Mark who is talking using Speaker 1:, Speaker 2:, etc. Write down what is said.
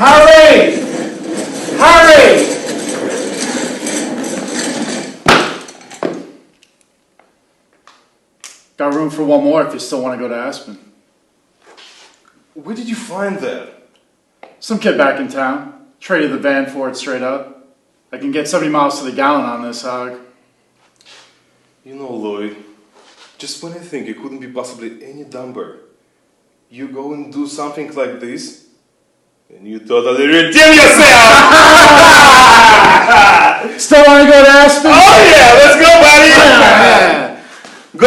Speaker 1: Hurry! Hurry!
Speaker 2: Got room for one more if you still want to go to Aspen.
Speaker 3: Where did you find that?
Speaker 2: Some kid back in town. Traded the van for it straight up. I can get 70 miles to the gallon on this hog.
Speaker 3: You know, Lloyd, just when I think it couldn't be possibly any dumber, you go and do something like this, and you totally redeem yourself!
Speaker 2: Still want to go to Aspen?
Speaker 3: Oh yeah, let's go, buddy!
Speaker 2: Yeah.
Speaker 3: Go